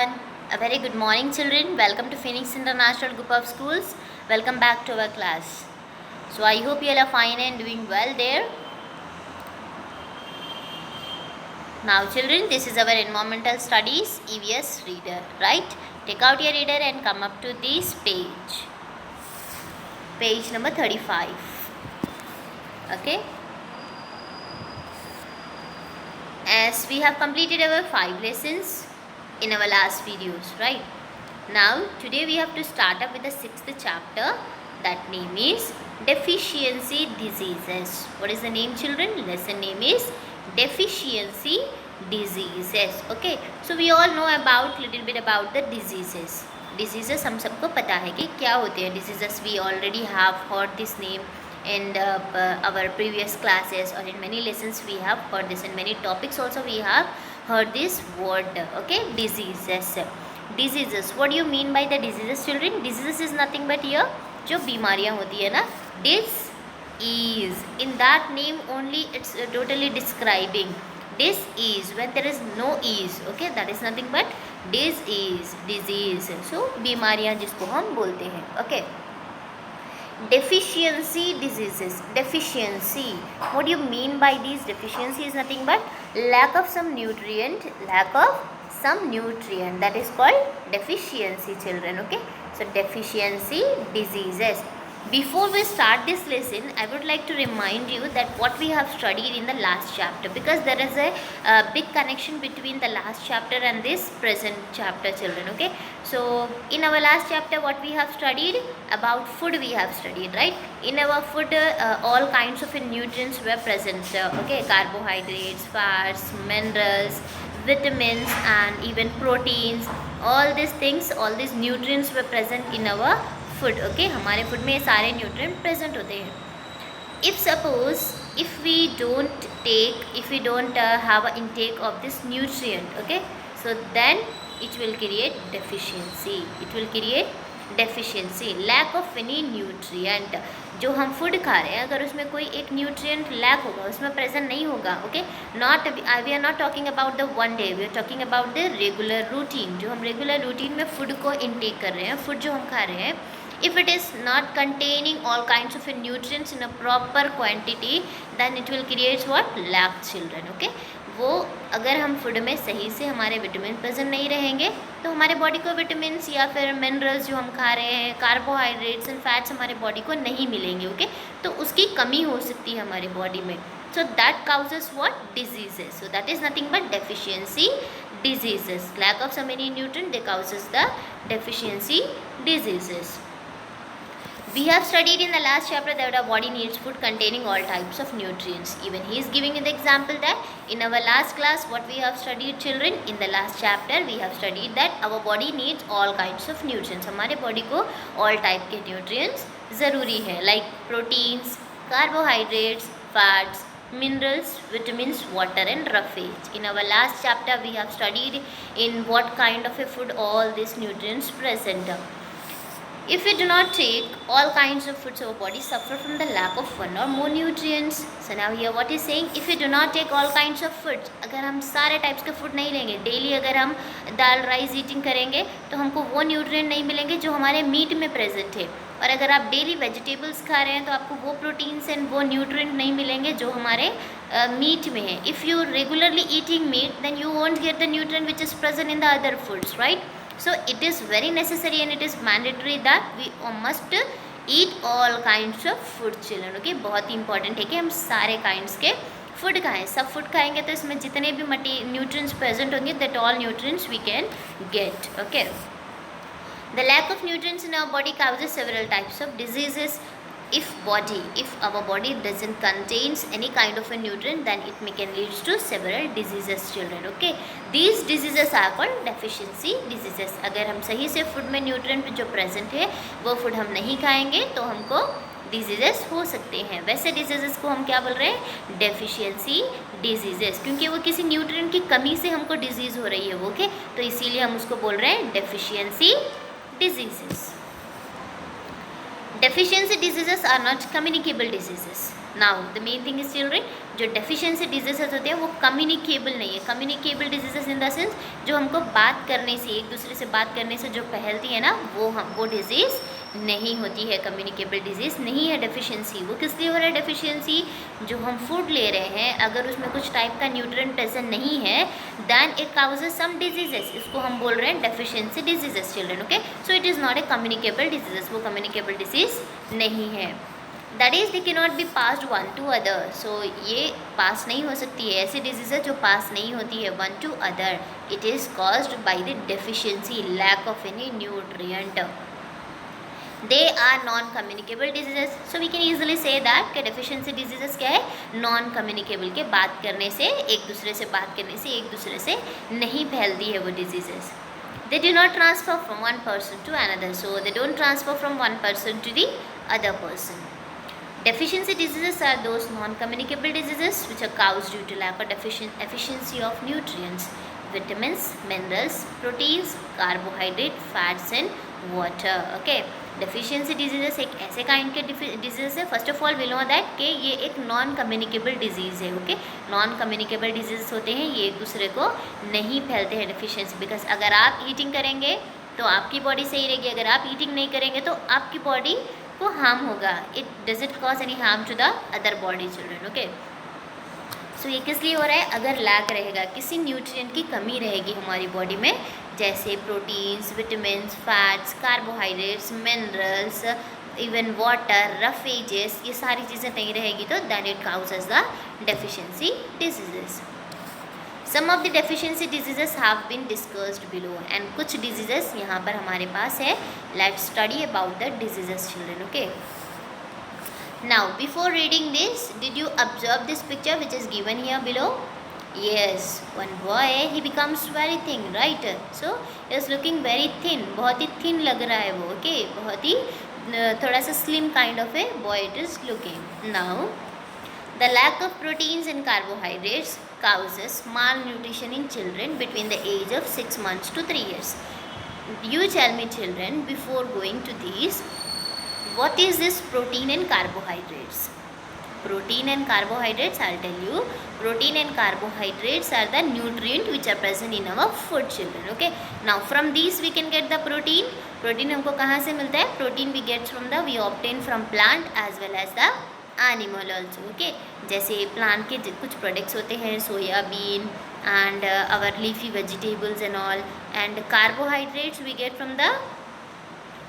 And a very good morning, children. Welcome to Phoenix International Group of Schools. Welcome back to our class. So I hope you all are fine and doing well there. Now, children, this is our environmental studies EVS reader, right? Take out your reader and come up to this page. Page number 35. Okay. As we have completed our 5 lessons in our last videos, right? Now today we have to start up with the 6th chapter. That name is deficiency diseases. What is the name, children? Lesson name is deficiency diseases. Okay, so we all know about little bit about the diseases. Diseases हम सबको पता है कि क्या होते हैं. Diseases we already have heard this name in our previous classes, or in many lessons we have heard this. In many topics also we have heard this word. Okay, diseases. Diseases, what do you mean by the diseases, children? Diseases is nothing but here जो बीमारियाँ होती है ना, disease, in that name only it's totally describing. Disease, when there is no ease, okay, that is nothing but disease, disease. So बीमारियाँ जिसको हम बोलते हैं. Okay, deficiency diseases. Deficiency, what do you mean by these? Deficiency is nothing but lack of some nutrient, lack of some nutrient, that is called deficiency, children. Okay, so deficiency diseases. Before we start this lesson, I would like to remind you that what we have studied in the last chapter, because there is a big connection between the last chapter and this present chapter, children. Okay, so in our last chapter what we have studied about food, we have studied, right? In our food all kinds of nutrients were present. Okay, carbohydrates, fats, minerals, vitamins and even proteins, all these things, all these nutrients were present in our food. Okay, हमारे food में ये सारे nutrient present होते हैं. If suppose if we don't have an intake of this nutrient, okay, so then it will create deficiency. It will create deficiency, lack of any nutrient. जो हम food खा रहे हैं अगर उसमें कोई एक न्यूट्रिएंट लैक होगा, उसमें प्रेजेंट नहीं होगा, okay, not we are not talking about the one day, we are talking about the regular routine. जो हम रेगुलर रूटीन में फूड को इनटेक कर रहे हैं, फूड जो हम खा रहे हैं, if it is not containing all kinds of nutrients in a proper quantity, then it will create what? Lack, children. Okay, वो अगर हम फूड में सही से हमारे विटामिन प्रेजेंट नहीं रहेंगे तो हमारे बॉडी को विटामिन्स या फिर मिनरल्स जो हम खा रहे हैं, कार्बोहाइड्रेट्स एंड फैट्स हमारे बॉडी को नहीं मिलेंगे. ओके, तो उसकी कमी हो सकती है हमारे बॉडी में. So that causes what? Diseases. So that is nothing but deficiency diseases. Lack of so many nutrients, they causes the deficiency diseases. We have studied in the last chapter that our body needs food containing all types of nutrients. Even he is giving you the example that in our last class what we have studied, children, in the last chapter we have studied that our body needs all kinds of nutrients. हमारे body को all type के nutrients ज़रूरी है, like proteins, carbohydrates, fats, minerals, vitamins, water and roughage. In our last chapter we have studied in what kind of a food all these nutrients present. If we do not take all kinds of foods, our body suffer from the lack of one or more nutrients. So now here what is saying, if we do not take all kinds of foods, अगर हम सारे types के food नहीं लेंगे, daily अगर हम दाल rice eating करेंगे तो हमको वो न्यूट्रिएंट नहीं मिलेंगे जो हमारे मीट में प्रेजेंट है. और अगर आप डेली वेजिटेबल्स खा रहे हैं तो आपको वो प्रोटीन्स एंड वो न्यूट्रिएंट नहीं मिलेंगे जो हमारे मीट में है. If you regularly eating meat then you won't get the nutrient which is present in the other foods, right? So it is very necessary and it is mandatory that we must eat all kinds of food, children. Okay, बहुत ही important है कि हम सारे kinds के food खाएं. सब food खाएंगे तो इसमें जितने भी न्यूट्रिएंट्स प्रेजेंट होंगे, that all nutrients we can get. Okay, the lack of nutrients in our body causes several types of diseases. If our body doesn't contains any kind of a nutrient, then it can lead to several diseases, children. Okay, these diseases are called deficiency diseases. अगर हम सही से food में nutrient जो present है वो food हम नहीं खाएंगे तो हमको डिजीजेस हो सकते हैं. वैसे डिजीजेस को हम क्या बोल रहे हैं? डेफिशिएंसी डिजीजेस, क्योंकि वो किसी न्यूट्रिएंट की कमी से हमको डिजीज़ हो रही है. ओके, तो इसीलिए हम उसको बोल रहे हैं deficiency diseases. Deficiency diseases are not communicable diseases. Now the main thing is children, जो डेफिशिएंसी डिजीजेस होते हैं वो कम्युनिकेबल नहीं है। Communicable diseases in the sense जो हमको बात करने से, एक दूसरे से बात करने से जो फैलती है ना, वो डिजीज़ नहीं होती है। कम्युनिकेबल डिजीज़ नहीं है डेफिशिएंसी। वो किस लिए हो रहा है डेफिशिएंसी? जो हम फूड ले रहे हैं अगर उसमें कुछ टाइप का न्यूट्रिएंट प्रेजेंट नहीं है, then it causes some diseases. इसको हम बोल रहे हैं deficiency diseases children. Okay, so it is not a communicable diseases, वो कम्युनिकेबल डिजीज़ नहीं है। That is they cannot be passed one to other. So ये पास नहीं हो सकती है, ऐसी डिजीज़ है जो पास नहीं होती है one to other. It is caused by the deficiency, lack of any nutrient. They are non communicable diseases. So we can easily say that कि डेफिशिएंसी डिजीजेस क्या है? नॉन कम्युनिकेबल के बात करने से, एक दूसरे से बात करने से एक दूसरे से नहीं फैलती है वो diseases. They do not transfer from one person to another, so they don't transfer from one person to the other person. Deficiency diseases are those non-communicable diseases which are caused due to lack of efficiency of nutrients, vitamins, minerals, proteins, carbohydrate, fats and water. Okay, deficiency diseases एक ऐसे kind के disease है। First of all we know that कि ये एक non communicable disease है। Okay, non communicable disease होते हैं, ये एक दूसरे को नहीं फैलते हैं डेफिशिएंसी। बिकॉज अगर आप ईटिंग करेंगे तो आपकी बॉडी सही रहेगी, अगर आप ईटिंग नहीं करेंगे तो आपकी बॉडी को हार्म होगा। It doesn't cause any harm to the other body children. Okay, so ये किस लिए हो रहा है? अगर लैक रहेगा, किसी न्यूट्रिएंट की कमी रहेगी हमारी बॉडी में, जैसे proteins, vitamins, fats, carbohydrates, minerals, even water, roughages, ये सारी चीज़ें नहीं रहेगी तो that it causes the deficiency diseases. Some of the deficiency diseases have been discussed below, and कुछ डिजीजेस यहाँ पर हमारे पास है। Let's study about the diseases children. Okay, now before reading this, did you observe this picture which is given here below? Yes, one boy, he becomes very thin, right? So he is looking very thin, बहुत ही thin लग रहा है वो। okay, बहुत ही थोड़ा सा slim kind of a boy it is looking. Now the lack of proteins and carbohydrates causes malnutrition in children between the age of 6 months to 3 years. You tell me children, before going to these, what is this protein and carbohydrates? Protein and carbohydrates, I'll tell you. Protein and carbohydrates are the nutrient which are present in our food children. Okay, now from these we can get the protein. Protein हमको कहाँ से मिलता है? Protein we get from the, we obtain from plant as well as the animal also. Okay, जैसे plant के कुछ products होते हैं, soybean and our leafy vegetables and all, and carbohydrates we get from the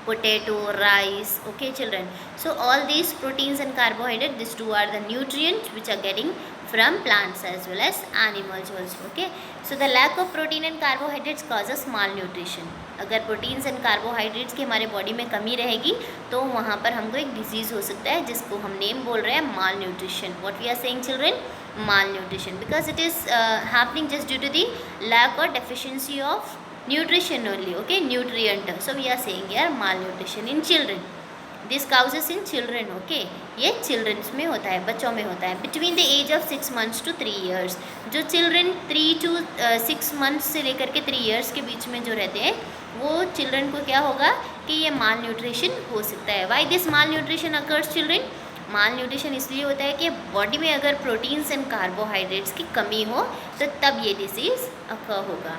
potato, rice. Okay children, so all these proteins and carbohydrates, these two are the nutrients which are getting from plants as well as animals also. Okay, so the lack of protein and carbohydrates causes malnutrition. अगर proteins and carbohydrates की हमारे body में कमी रहेगी तो वहाँ पर हमको एक डिजीज़ हो सकता है जिसको हम नेम बोल रहे हैं malnutrition. What we are saying children? malnutrition, because it is happening just due to the lack or deficiency of nutrition only. Okay, nutrient. So we are saying here malnutrition in children. This causes in children. Okay, ये childrens में होता है, बच्चों में होता है. Between the age of 6 months to 3 years, जो children 3 to 6 months से लेकर के 3 years के बीच में जो रहते हैं वो children को क्या होगा कि ये malnutrition हो सकता है. Why this malnutrition occurs children? Mall nutrition इसलिए होता है कि बॉडी में अगर प्रोटीन्स एंड कार्बोहाइड्रेट्स की कमी हो तो तब ये डिसीज़ अकर होगा.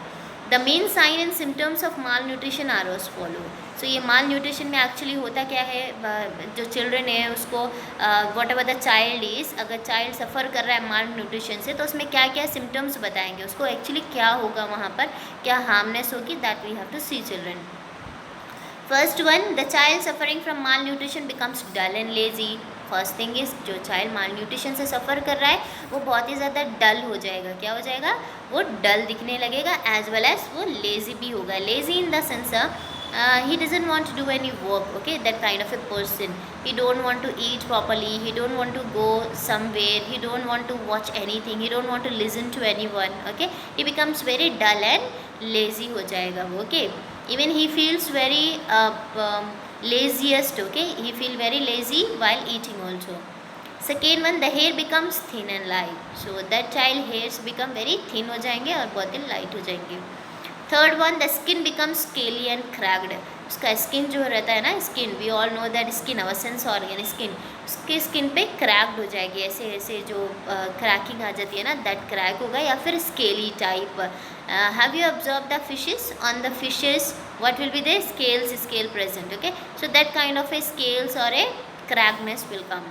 The main sign and symptoms of malnutrition are as follow. So ये माल न्यूट्रिशन में एक्चुअली होता क्या है, जो चिल्ड्रन है उसको what ever the child is, अगर चाइल्ड सफ़र कर रहा है माल न्यूट्रिशन से तो उसमें क्या क्या सिम्टम्स बताएंगे, उसको एक्चुअली क्या होगा, वहाँ पर क्या हार्मनेस होगी, that we have to see children. First one, the child suffering from malnutrition becomes dull and lazy. First thing is जो चाइल्ड माल न्यूट्रिशन से सफ़र कर रहा है वो बहुत ही ज़्यादा डल हो जाएगा. क्या हो जाएगा? वो डल दिखने लगेगा, एज वेल एज वो लेज़ी भी होगा. Lazy in the sense he doesn't want to do any work. Okay, that kind of a person. He don't want to eat properly, he don't want to go somewhere, he don't want to watch anything, he don't want to listen to anyone. Okay, he becomes very dull and lazy हो जाएगा वो. Okay, even he feels very laziest. Okay, he feel very lazy while eating also. Second one, the hair becomes thin and light. So that child hairs become very thin हो जाएंगे और बहुत ही light हो जाएंगे. Third one, the skin becomes scaly and cracked. उसका skin जो रहता है ना, skin, we all know that skin, our sense organ skin, उसके स्किन पे क्रैक्ड हो जाएगी, ऐसे ऐसे जो क्रैकिंग आ जाती है ना, दैट क्रैक होगा, या फिर scaly type. Have you observe the fishes? On the fishes what will be the scale present, okay? So that kind of a scales or a crackness will come.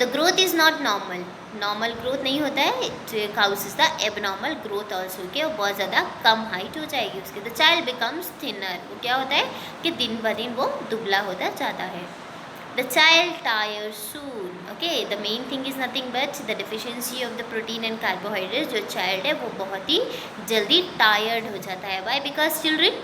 The growth is not normal. Normal growth नहीं होता है. It causes the abnormal growth also, के वो बहुत ज़्यादा कम height हो जाएगी उसकी. The child becomes thinner. वो क्या होता है कि दिन ब दिन वो दुबला होता जाता है. The child tires soon. Okay, the main thing is nothing but the deficiency of the protein and carbohydrate. जो चाइल्ड है वो बहुत ही जल्दी टायर्ड हो जाता है. Why? Because children,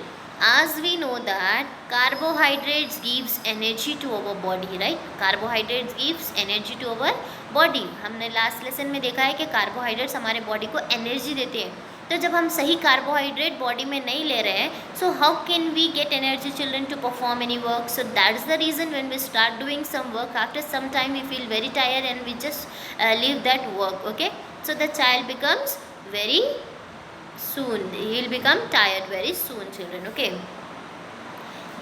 as we know that carbohydrates gives energy to our body, right? Carbohydrates gives energy to our body. हमने लास्ट लेसन में देखा है कि कार्बोहाइड्रेट्स हमारे बॉडी को एनर्जी देते हैं. तो जब हम सही कार्बोहाइड्रेट बॉडी में नहीं ले रहे हैं, so how can we get energy children to perform any work? So that is the reason when we start doing some work, after some time we feel very tired and we just leave that work. Okay, so the child becomes very soon, he will become tired very soon, children. Okay,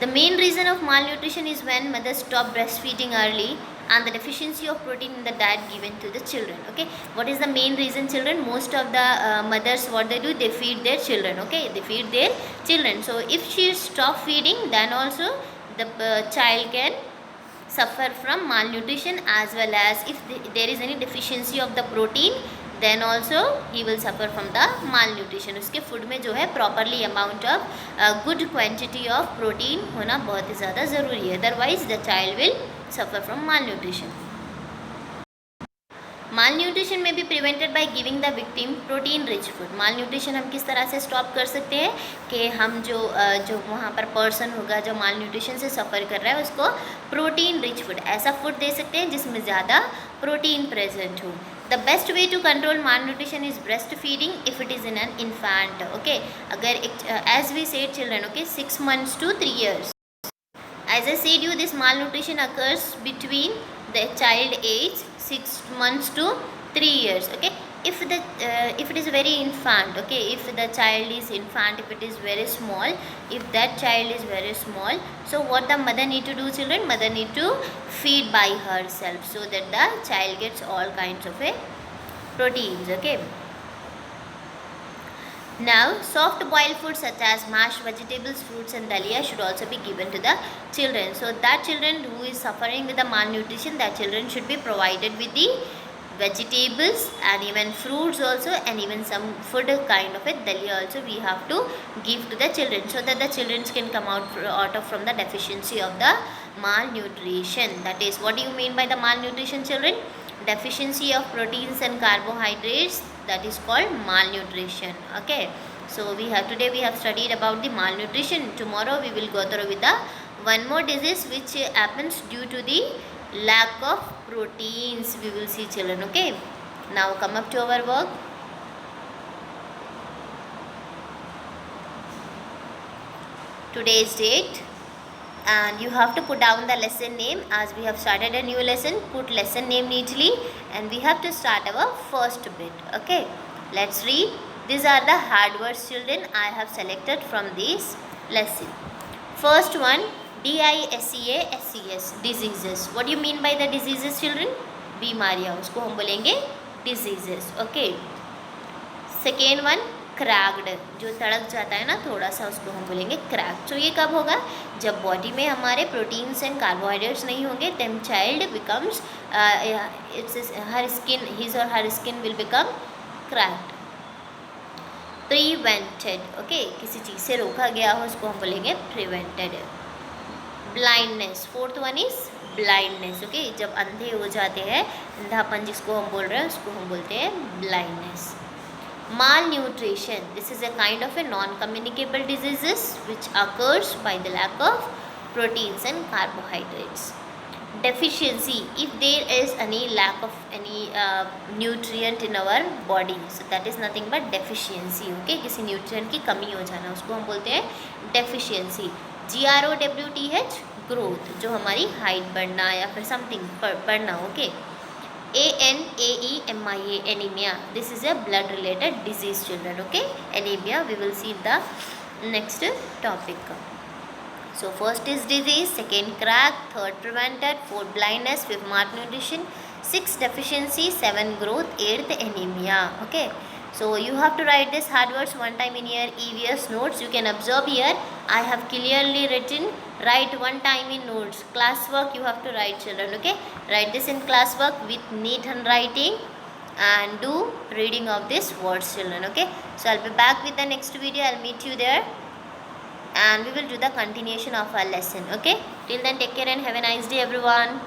the main reason of malnutrition is when mothers stop breastfeeding early and the deficiency of protein in the diet given to the children. Okay, what is the main reason, children? Most of the mothers, what they do, they feed their children. Okay, they feed their children. So if she stop feeding, then also the child can suffer from malnutrition, as well as if there is any deficiency of the protein, then also he will suffer from the malnutrition. उसके food में जो है properly amount of good quantity of protein होना बहुत ही ज़्यादा ज़रूरी है. Otherwise the child will suffer from malnutrition. malnutrition may be prevented by giving the victim protein rich food. malnutrition हम किस तरह से स्टॉप कर सकते हैं कि हम जो वहाँ पर पर्सन होगा जो malnutrition से सफ़र कर रहा है, उसको प्रोटीन रिच फूड, ऐसा फूड दे सकते हैं जिसमें ज़्यादा प्रोटीन प्रेजेंट हो. The best way to control malnutrition is breastfeeding if it is in an infant. Okay, अगर as we said children, okay, 6 months to 3 years. As I said you, this malnutrition occurs between the child age 6 months to 3 years. Okay, if it is very infant, okay, if the child is infant, if it is very small, if that child is very small, so what the mother need to do, children? Mother need to feed by herself so that the child gets all kinds of proteins. Okay, now soft boiled food such as mashed vegetables, fruits and dalia should also be given to the children. So that children who is suffering with the malnutrition, that children should be provided with the vegetables and even fruits also, and even some food kind of dalia also we have to give to the children, so that the children can come out of from the deficiency of the malnutrition. That is, what do you mean by the malnutrition, children? Deficiency of proteins and carbohydrates, that is called malnutrition. Okay, so today we have studied about the malnutrition. Tomorrow we will go through with the one more disease which happens due to the lack of proteins. We will see, children. Okay, now come up to our work. Today's date, and you have to put down the lesson name. As we have started a new lesson, put lesson name neatly, and we have to start our first bit. Okay, let's read. These are the hard words, children, I have selected from this lesson. First one, DISEASES, diseases. What do you mean by the diseases, children? बीमारियाँ, उसको हम बोलेंगे diseases. Okay. Second one, cracked, जो तड़क जाता है ना थोड़ा सा, उसको हम बोलेंगे क्रैक्ड. तो ये कब होगा? जब बॉडी में हमारे प्रोटीन्स एंड कार्बोहाइड्रेट्स नहीं होंगे. Then child becomes her skin, his और her skin will become cracked. Prevented, okay, किसी चीज़ से रोका गया हो उसको हम बोलेंगे prevented. Blindness, fourth one is blindness. Okay, जब अंधे हो जाते हैं, अंधापन जिसको हम बोल रहे हैं उसको हम बोलते हैं blindness. Malnutrition, this is a kind of a non-communicable diseases which occurs by the lack of proteins and carbohydrates. Deficiency, if there is any lack of any nutrient in our body, so that is nothing but deficiency. Okay, किसी nutrient की कमी हो जाना, उसको हम बोलते हैं deficiency. GROWTH, growth, जो हमारी height बढ़ना या फिर something बढ़ना. Okay, ANEMIA, anemia, this is a blood related disease, children. Okay, anemia, we will see the next topic. So first is disease, second crack, third prevented, fourth blindness, fifth malnutrition, sixth deficiency, seventh growth, eighth anemia. Okay. So you have to write this hard words one time in your EVS notes. You can observe here. I have clearly written. Write one time in notes. Classwork you have to write, children. Okay. Write this in classwork with neat handwriting and do reading of this words, children. Okay. So I'll be back with the next video. I'll meet you there and we will do the continuation of our lesson. Okay. Till then, take care and have a nice day, everyone.